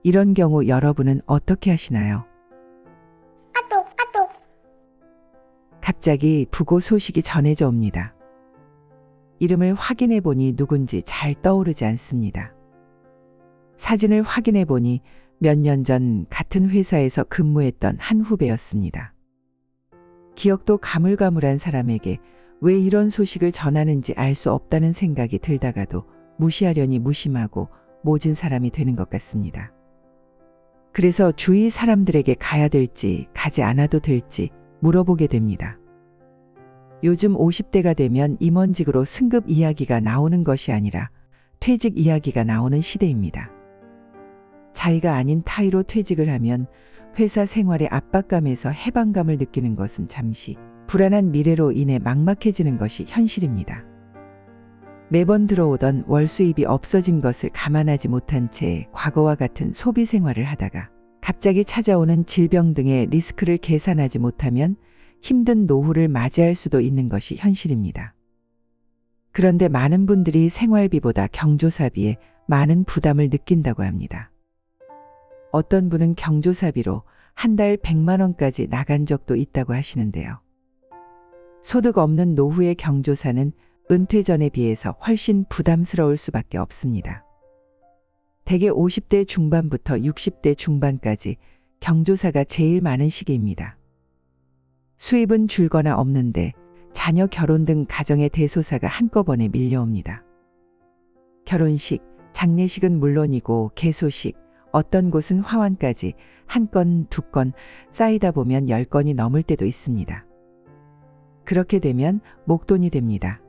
이런 경우 여러분은 어떻게 하시나요? 갑자기 부고 소식이 전해져 옵니다. 이름을 확인해 보니 누군지 잘 떠오르지 않습니다. 사진을 확인해 보니 몇 년 전 같은 회사에서 근무했던 한 후배였습니다. 기억도 가물가물한 사람에게 왜 이런 소식을 전하는지 알 수 없다는 생각이 들다가도 무시하려니 무심하고 모진 사람이 되는 것 같습니다. 그래서 주위 사람들에게 가야 될지 가지 않아도 될지 물어보게 됩니다. 요즘 50대가 되면 임원직으로 승급 이야기가 나오는 것이 아니라 퇴직 이야기가 나오는 시대입니다. 자의가 아닌 타의로 퇴직을 하면 회사 생활의 압박감에서 해방감을 느끼는 것은 잠시, 불안한 미래로 인해 막막해지는 것이 현실입니다. 매번 들어오던 월 수입이 없어진 것을 감안하지 못한 채 과거와 같은 소비 생활을 하다가 갑자기 찾아오는 질병 등의 리스크를 계산하지 못하면 힘든 노후를 맞이할 수도 있는 것이 현실입니다. 그런데 많은 분들이 생활비보다 경조사비에 많은 부담을 느낀다고 합니다. 어떤 분은 경조사비로 한 달 100만 원까지 나간 적도 있다고 하시는데요. 소득 없는 노후의 경조사는 은퇴 전에 비해서 훨씬 부담스러울 수밖에 없습니다. 대개 50대 중반부터 60대 중반까지 경조사가 제일 많은 시기입니다. 수입은 줄거나 없는데 자녀 결혼 등 가정의 대소사가 한꺼번에 밀려옵니다. 결혼식, 장례식은 물론이고 개소식, 어떤 곳은 화환까지 한 건, 두 건 쌓이다 보면 10건이 넘을 때도 있습니다. 그렇게 되면 목돈이 됩니다.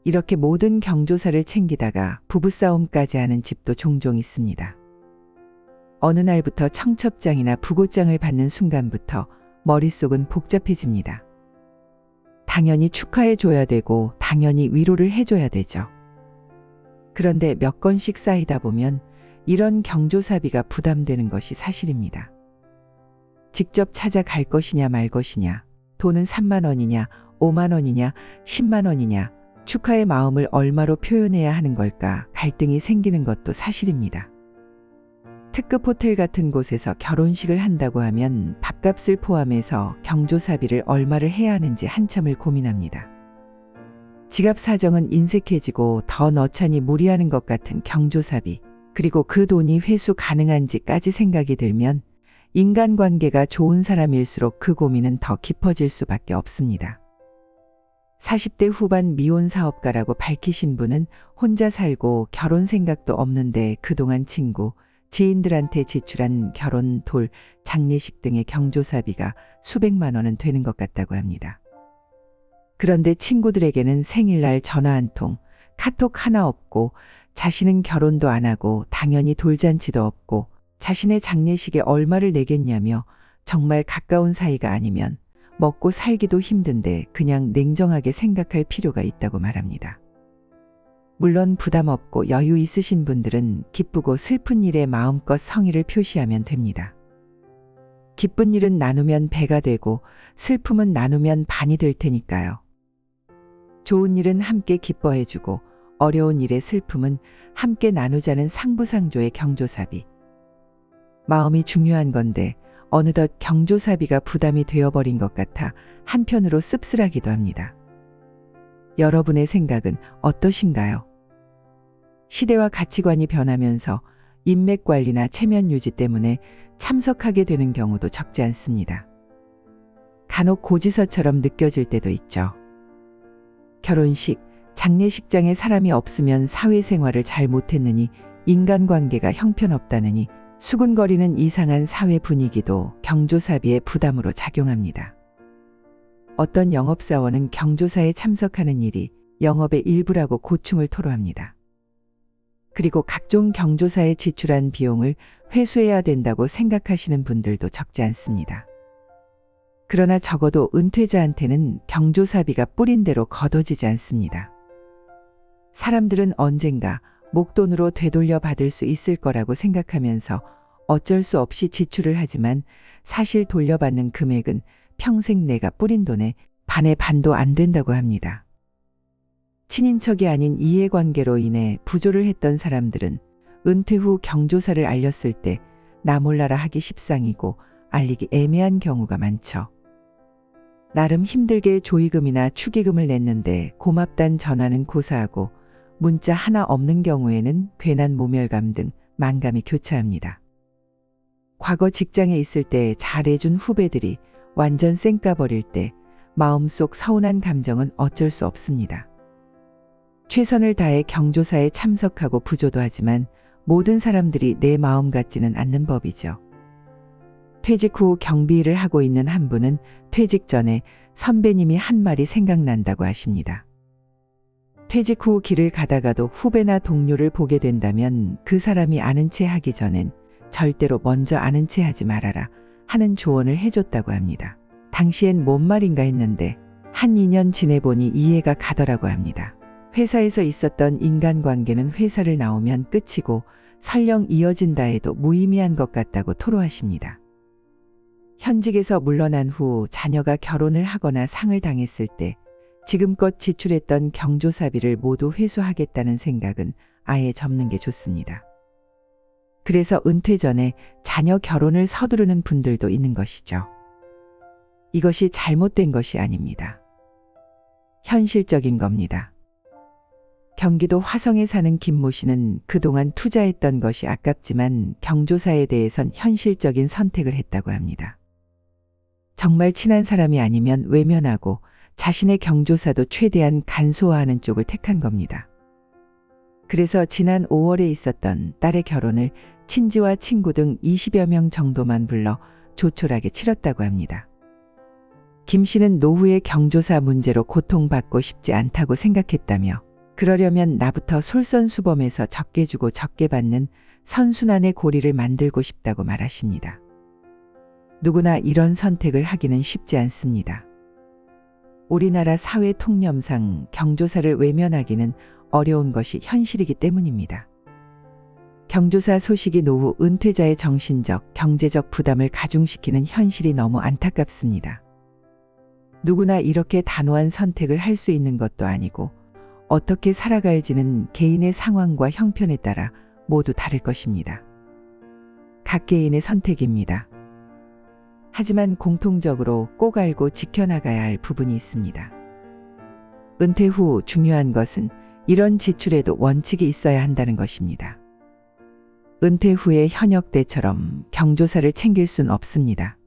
이렇게 모든 경조사를 챙기다가 부부싸움까지 하는 집도 종종 있습니다. 어느 날부터 청첩장이나 부고장을 받는 순간부터 머릿속은 복잡해집니다. 당연히 축하해줘야 되고 당연히 위로를 해줘야 되죠. 그런데 몇 건씩 쌓이다 보면 이런 경조사비가 부담되는 것이 사실입니다. 직접 찾아갈 것이냐 말 것이냐, 돈은 3만 원이냐, 5만 원이냐, 10만 원이냐, 축하의 마음을 얼마로 표현해야 하는 걸까 갈등이 생기는 것도 사실입니다. 특급 호텔 같은 곳에서 결혼식을 한다고 하면 밥값을 포함해서 경조사비를 얼마를 해야 하는지 한참을 고민합니다. 지갑 사정은 인색해지고 더 넣자니 무리하는 것 같은 경조사비, 그리고 그 돈이 회수 가능한지까지 생각이 들면 인간관계가 좋은 사람일수록 그 고민은 더 깊어질 수밖에 없습니다. 40대 후반 미혼 사업가라고 밝히신 분은 혼자 살고 결혼 생각도 없는데 그동안 친구, 지인들한테 지출한 결혼, 돌, 장례식 등의 경조사비가 수백만 원은 되는 것 같다고 합니다. 그런데 친구들에게는 생일날 전화 한 통, 카톡 하나 없고 자신은 결혼도 안 하고 당연히 돌잔치도 없고 자신의 장례식에 얼마를 내겠냐며 정말 가까운 사이가 아니면 먹고 살기도 힘든데 그냥 냉정하게 생각할 필요가 있다고 말합니다. 물론 부담 없고 여유 있으신 분들은 기쁘고 슬픈 일에 마음껏 성의를 표시하면 됩니다. 기쁜 일은 나누면 배가 되고 슬픔은 나누면 반이 될 테니까요. 좋은 일은 함께 기뻐해주고 어려운 일의 슬픔은 함께 나누자는 상부상조의 경조사비. 마음이 중요한 건데 어느덧 경조사비가 부담이 되어버린 것 같아 한편으로 씁쓸하기도 합니다. 여러분의 생각은 어떠신가요? 시대와 가치관이 변하면서 인맥관리나 체면 유지 때문에 참석하게 되는 경우도 적지 않습니다. 간혹 고지서처럼 느껴질 때도 있죠. 결혼식, 장례식장에 사람이 없으면 사회생활을 잘 못했느니 인간관계가 형편없다느니 수군거리는 이상한 사회 분위기도 경조사비의 부담으로 작용합니다. 어떤 영업사원은 경조사에 참석하는 일이 영업의 일부라고 고충을 토로합니다. 그리고 각종 경조사에 지출한 비용을 회수해야 된다고 생각하시는 분들도 적지 않습니다. 그러나 적어도 은퇴자한테는 경조사비가 뿌린 대로 걷어지지 않습니다. 사람들은 언젠가 목돈으로 되돌려 받을 수 있을 거라고 생각하면서 어쩔 수 없이 지출을 하지만 사실 돌려받는 금액은 평생 내가 뿌린 돈의 반의 반도 안 된다고 합니다. 친인척이 아닌 이해관계로 인해 부조를 했던 사람들은 은퇴 후 경조사를 알렸을 때 나 몰라라 하기 십상이고 알리기 애매한 경우가 많죠. 나름 힘들게 조의금이나 축의금을 냈는데 고맙단 전화는 고사하고 문자 하나 없는 경우에는 괜한 모멸감 등 만감이 교차합니다. 과거 직장에 있을 때 잘해준 후배들이 완전 쌩까버릴 때 마음속 서운한 감정은 어쩔 수 없습니다. 최선을 다해 경조사에 참석하고 부조도 하지만 모든 사람들이 내 마음 같지는 않는 법이죠. 퇴직 후 경비 일을 하고 있는 한 분은 퇴직 전에 선배님이 한 말이 생각난다고 하십니다. 퇴직 후 길을 가다가도 후배나 동료를 보게 된다면 그 사람이 아는 체 하기 전엔 절대로 먼저 아는 체 하지 말아라 하는 조언을 해줬다고 합니다. 당시엔 뭔 말인가 했는데 한 2년 지내보니 이해가 가더라고 합니다. 회사에서 있었던 인간관계는 회사를 나오면 끝이고 설령 이어진다 해도 무의미한 것 같다고 토로하십니다. 현직에서 물러난 후 자녀가 결혼을 하거나 상을 당했을 때 지금껏 지출했던 경조사비를 모두 회수하겠다는 생각은 아예 접는 게 좋습니다. 그래서 은퇴 전에 자녀 결혼을 서두르는 분들도 있는 것이죠. 이것이 잘못된 것이 아닙니다. 현실적인 겁니다. 경기도 화성에 사는 김모 씨는 그동안 투자했던 것이 아깝지만 경조사에 대해선 현실적인 선택을 했다고 합니다. 정말 친한 사람이 아니면 외면하고 자신의 경조사도 최대한 간소화하는 쪽을 택한 겁니다. 그래서 지난 5월에 있었던 딸의 결혼을 친지와 친구 등 20여 명 정도만 불러 조촐하게 치렀다고 합니다. 김 씨는 노후의 경조사 문제로 고통받고 싶지 않다고 생각했다며 그러려면 나부터 솔선수범해서 적게 주고 적게 받는 선순환의 고리를 만들고 싶다고 말하십니다. 누구나 이런 선택을 하기는 쉽지 않습니다. 우리나라 사회 통념상 경조사를 외면하기는 어려운 것이 현실이기 때문입니다. 경조사 소식이 노후 은퇴자의 정신적, 경제적 부담을 가중시키는 현실이 너무 안타깝습니다. 누구나 이렇게 단호한 선택을 할 수 있는 것도 아니고 어떻게 살아갈지는 개인의 상황과 형편에 따라 모두 다를 것입니다. 각 개인의 선택입니다. 하지만 공통적으로 꼭 알고 지켜나가야 할 부분이 있습니다. 은퇴 후 중요한 것은 이런 지출에도 원칙이 있어야 한다는 것입니다. 은퇴 후에 현역 때처럼 경조사를 챙길 순 없습니다.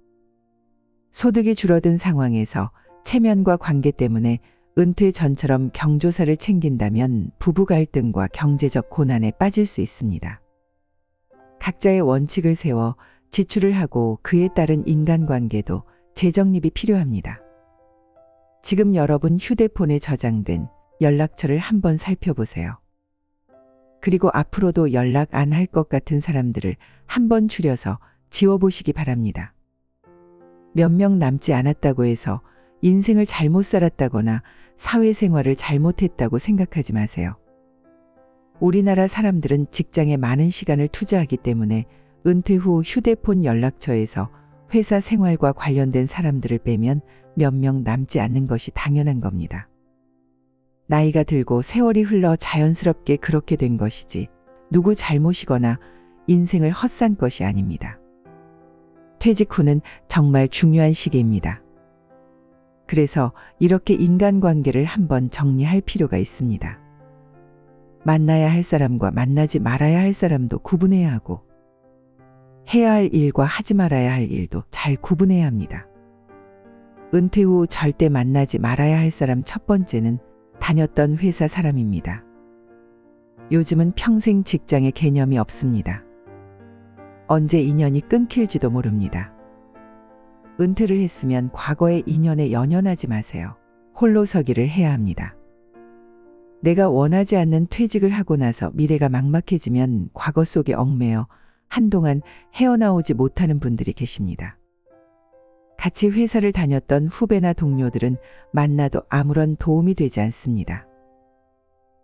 소득이 줄어든 상황에서 체면과 관계 때문에 은퇴 전처럼 경조사를 챙긴다면 부부 갈등과 경제적 고난에 빠질 수 있습니다. 각자의 원칙을 세워 지출을 하고 그에 따른 인간관계도 재정립이 필요합니다. 지금 여러분 휴대폰에 저장된 연락처를 한번 살펴보세요. 그리고 앞으로도 연락 안 할 것 같은 사람들을 한번 줄여서 지워보시기 바랍니다. 몇 명 남지 않았다고 해서 인생을 잘못 살았다거나 사회생활을 잘못했다고 생각하지 마세요. 우리나라 사람들은 직장에 많은 시간을 투자하기 때문에 은퇴 후 휴대폰 연락처에서 회사 생활과 관련된 사람들을 빼면 몇 명 남지 않는 것이 당연한 겁니다. 나이가 들고 세월이 흘러 자연스럽게 그렇게 된 것이지 누구 잘못이거나 인생을 헛산 것이 아닙니다. 퇴직 후는 정말 중요한 시기입니다. 그래서 이렇게 인간관계를 한번 정리할 필요가 있습니다. 만나야 할 사람과 만나지 말아야 할 사람도 구분해야 하고 해야 할 일과 하지 말아야 할 일도 잘 구분해야 합니다. 은퇴 후 절대 만나지 말아야 할 사람 첫 번째는 다녔던 회사 사람입니다. 요즘은 평생 직장의 개념이 없습니다. 언제 인연이 끊길지도 모릅니다. 은퇴를 했으면 과거의 인연에 연연하지 마세요. 홀로 서기를 해야 합니다. 내가 원하지 않는 퇴직을 하고 나서 미래가 막막해지면 과거 속에 얽매여 한동안 헤어나오지 못하는 분들이 계십니다. 같이 회사를 다녔던 후배나 동료들은 만나도 아무런 도움이 되지 않습니다.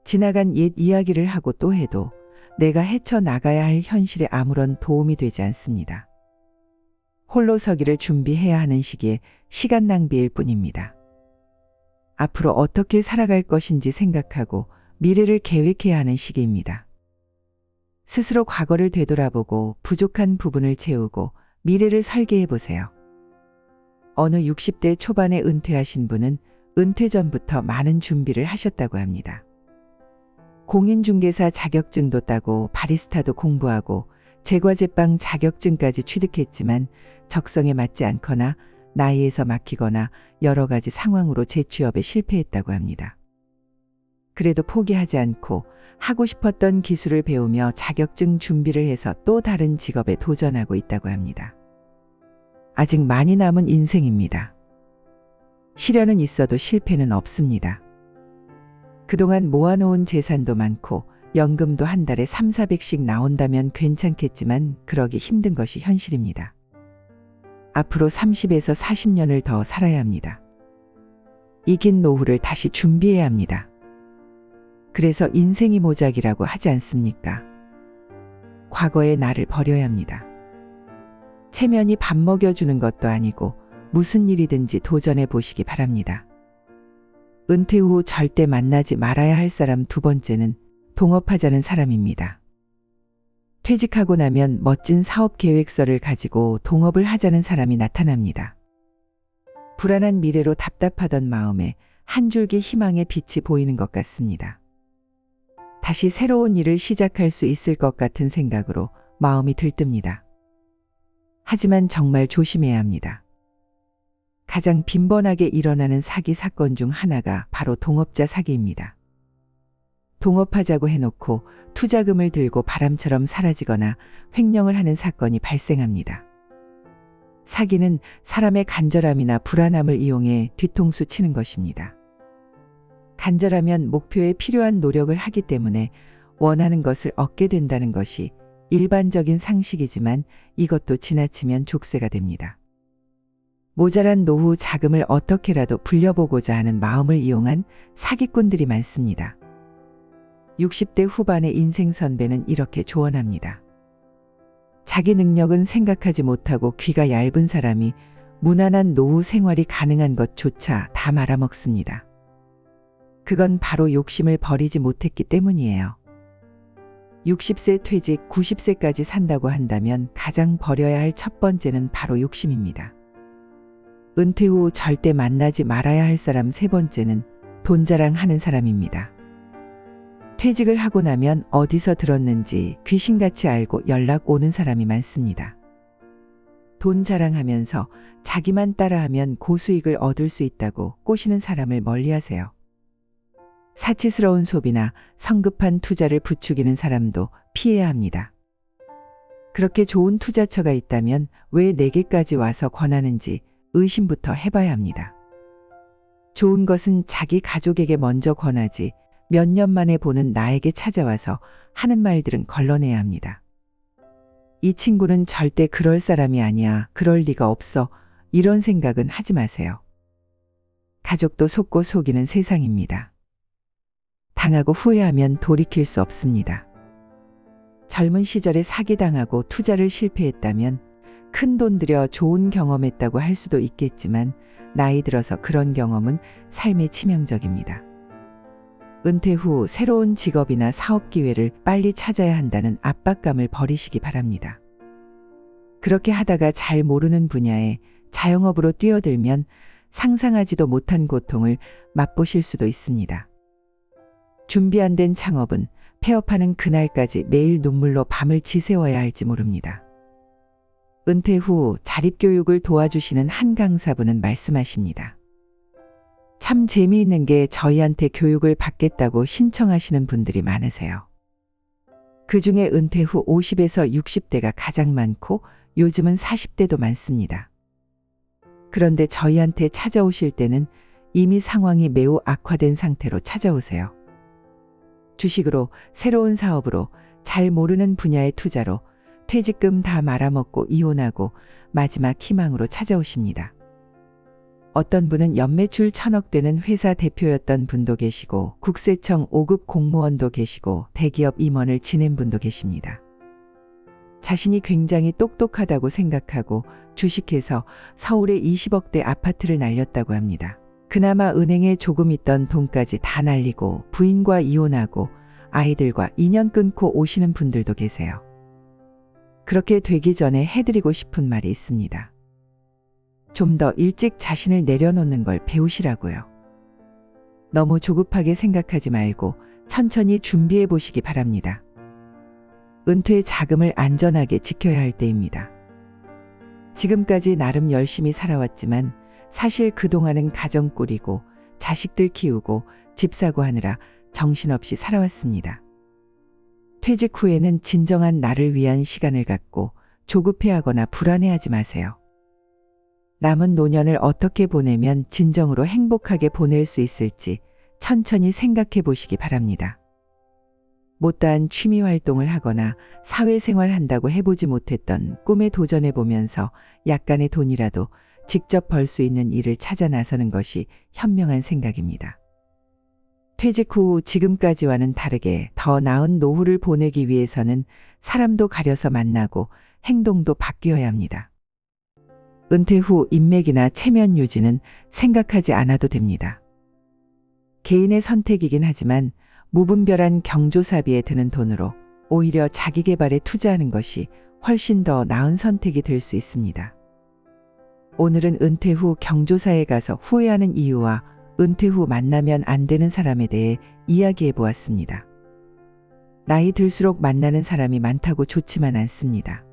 지나간 옛 이야기를 하고 또 해도 내가 헤쳐나가야 할 현실에 아무런 도움이 되지 않습니다. 홀로 서기를 준비해야 하는 시기에 시간 낭비일 뿐입니다. 앞으로 어떻게 살아갈 것인지 생각하고 미래를 계획해야 하는 시기입니다. 스스로 과거를 되돌아보고 부족한 부분을 채우고 미래를 설계해 보세요. 어느 60대 초반에 은퇴하신 분은 은퇴 전부터 많은 준비를 하셨다고 합니다. 공인중개사 자격증도 따고 바리스타도 공부하고 제과제빵 자격증까지 취득했지만 적성에 맞지 않거나 나이에서 막히거나 여러 가지 상황으로 재취업에 실패했다고 합니다. 그래도 포기하지 않고 하고 싶었던 기술을 배우며 자격증 준비를 해서 또 다른 직업에 도전하고 있다고 합니다. 아직 많이 남은 인생입니다. 시련은 있어도 실패는 없습니다. 그동안 모아놓은 재산도 많고 연금도 한 달에 300~400씩 나온다면 괜찮겠지만 그러기 힘든 것이 현실입니다. 앞으로 30에서 40년을 더 살아야 합니다. 이긴 노후를 다시 준비해야 합니다. 그래서 인생이 모작이라고 하지 않습니까? 과거의 나를 버려야 합니다. 체면이 밥 먹여주는 것도 아니고 무슨 일이든지 도전해 보시기 바랍니다. 은퇴 후 절대 만나지 말아야 할 사람 두 번째는 동업하자는 사람입니다. 퇴직하고 나면 멋진 사업 계획서를 가지고 동업을 하자는 사람이 나타납니다. 불안한 미래로 답답하던 마음에 한 줄기 희망의 빛이 보이는 것 같습니다. 다시 새로운 일을 시작할 수 있을 것 같은 생각으로 마음이 들뜹니다. 하지만 정말 조심해야 합니다. 가장 빈번하게 일어나는 사기 사건 중 하나가 바로 동업자 사기입니다. 동업하자고 해놓고 투자금을 들고 바람처럼 사라지거나 횡령을 하는 사건이 발생합니다. 사기는 사람의 간절함이나 불안함을 이용해 뒤통수 치는 것입니다. 간절하면 목표에 필요한 노력을 하기 때문에 원하는 것을 얻게 된다는 것이 일반적인 상식이지만 이것도 지나치면 족쇄가 됩니다. 모자란 노후 자금을 어떻게라도 불려보고자 하는 마음을 이용한 사기꾼들이 많습니다. 60대 후반의 인생 선배는 이렇게 조언합니다. 자기 능력은 생각하지 못하고 귀가 얇은 사람이 무난한 노후 생활이 가능한 것조차 다 말아먹습니다. 그건 바로 욕심을 버리지 못했기 때문이에요. 60세 퇴직, 90세까지 산다고 한다면 가장 버려야 할 첫 번째는 바로 욕심입니다. 은퇴 후 절대 만나지 말아야 할 사람 세 번째는 돈 자랑하는 사람입니다. 퇴직을 하고 나면 어디서 들었는지 귀신같이 알고 연락 오는 사람이 많습니다. 돈 자랑하면서 자기만 따라하면 고수익을 얻을 수 있다고 꼬시는 사람을 멀리하세요. 사치스러운 소비나 성급한 투자를 부추기는 사람도 피해야 합니다. 그렇게 좋은 투자처가 있다면 왜 내게까지 와서 권하는지 의심부터 해봐야 합니다. 좋은 것은 자기 가족에게 먼저 권하지 몇 년 만에 보는 나에게 찾아와서 하는 말들은 걸러내야 합니다. 이 친구는 절대 그럴 사람이 아니야. 그럴 리가 없어. 이런 생각은 하지 마세요. 가족도 속고 속이는 세상입니다. 당하고 후회하면 돌이킬 수 없습니다. 젊은 시절에 사기당하고 투자를 실패했다면 큰 돈 들여 좋은 경험했다고 할 수도 있겠지만 나이 들어서 그런 경험은 삶에 치명적입니다. 은퇴 후 새로운 직업이나 사업 기회를 빨리 찾아야 한다는 압박감을 버리시기 바랍니다. 그렇게 하다가 잘 모르는 분야에 자영업으로 뛰어들면 상상하지도 못한 고통을 맛보실 수도 있습니다. 준비 안 된 창업은 폐업하는 그날까지 매일 눈물로 밤을 지새워야 할지 모릅니다. 은퇴 후 자립교육을 도와주시는 한 강사분은 말씀하십니다. 참 재미있는 게 저희한테 교육을 받겠다고 신청하시는 분들이 많으세요. 그중에 은퇴 후 50에서 60대가 가장 많고 요즘은 40대도 많습니다. 그런데 저희한테 찾아오실 때는 이미 상황이 매우 악화된 상태로 찾아오세요. 주식으로, 새로운 사업으로, 잘 모르는 분야의 투자로 퇴직금 다 말아먹고 이혼하고 마지막 희망으로 찾아오십니다. 어떤 분은 연매출 1000억 되는 회사 대표였던 분도 계시고 국세청 5급 공무원도 계시고 대기업 임원을 지낸 분도 계십니다. 자신이 굉장히 똑똑하다고 생각하고 주식해서 서울에 20억대 아파트를 날렸다고 합니다. 그나마 은행에 조금 있던 돈까지 다 날리고 부인과 이혼하고 아이들과 인연 끊고 오시는 분들도 계세요. 그렇게 되기 전에 해드리고 싶은 말이 있습니다. 좀 더 일찍 자신을 내려놓는 걸 배우시라고요. 너무 조급하게 생각하지 말고 천천히 준비해 보시기 바랍니다. 은퇴 자금을 안전하게 지켜야 할 때입니다. 지금까지 나름 열심히 살아왔지만 사실 그동안은 가정 꾸리고 자식들 키우고 집 사고 하느라 정신없이 살아왔습니다. 퇴직 후에는 진정한 나를 위한 시간을 갖고 조급해하거나 불안해하지 마세요. 남은 노년을 어떻게 보내면 진정으로 행복하게 보낼 수 있을지 천천히 생각해 보시기 바랍니다. 못다한 취미 활동을 하거나 사회생활 한다고 해보지 못했던 꿈에 도전해 보면서 약간의 돈이라도 직접 벌 수 있는 일을 찾아 나서는 것이 현명한 생각입니다. 퇴직 후 지금까지와는 다르게 더 나은 노후를 보내기 위해서는 사람도 가려서 만나고 행동도 바뀌어야 합니다. 은퇴 후 인맥이나 체면 유지는 생각하지 않아도 됩니다. 개인의 선택이긴 하지만 무분별한 경조사비에 드는 돈으로 오히려 자기 개발에 투자하는 것이 훨씬 더 나은 선택이 될 수 있습니다. 오늘은 은퇴 후 경조사에 가서 후회하는 이유와 은퇴 후 만나면 안 되는 사람에 대해 이야기해 보았습니다. 나이 들수록 만나는 사람이 많다고 좋지만 않습니다.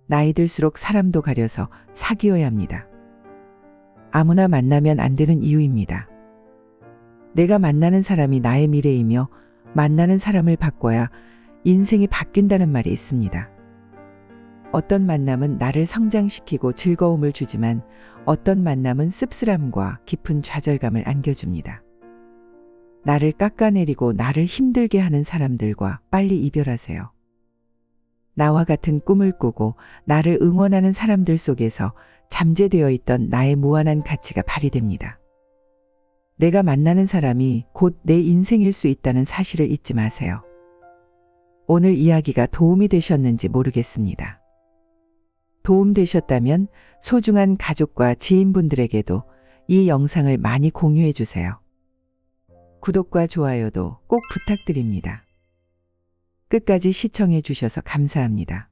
나이 들수록 사람도 가려서 사귀어야 합니다. 아무나 만나면 안 되는 이유입니다. 내가 만나는 사람이 나의 미래이며 만나는 사람을 바꿔야 인생이 바뀐다는 말이 있습니다. 어떤 만남은 나를 성장시키고 즐거움을 주지만 어떤 만남은 씁쓸함과 깊은 좌절감을 안겨줍니다. 나를 깎아내리고 나를 힘들게 하는 사람들과 빨리 이별하세요. 나와 같은 꿈을 꾸고 나를 응원하는 사람들 속에서 잠재되어 있던 나의 무한한 가치가 발휘됩니다. 내가 만나는 사람이 곧 내 인생일 수 있다는 사실을 잊지 마세요. 오늘 이야기가 도움이 되셨는지 모르겠습니다. 도움되셨다면 소중한 가족과 지인분들에게도 이 영상을 많이 공유해 주세요. 구독과 좋아요도 꼭 부탁드립니다. 끝까지 시청해 주셔서 감사합니다.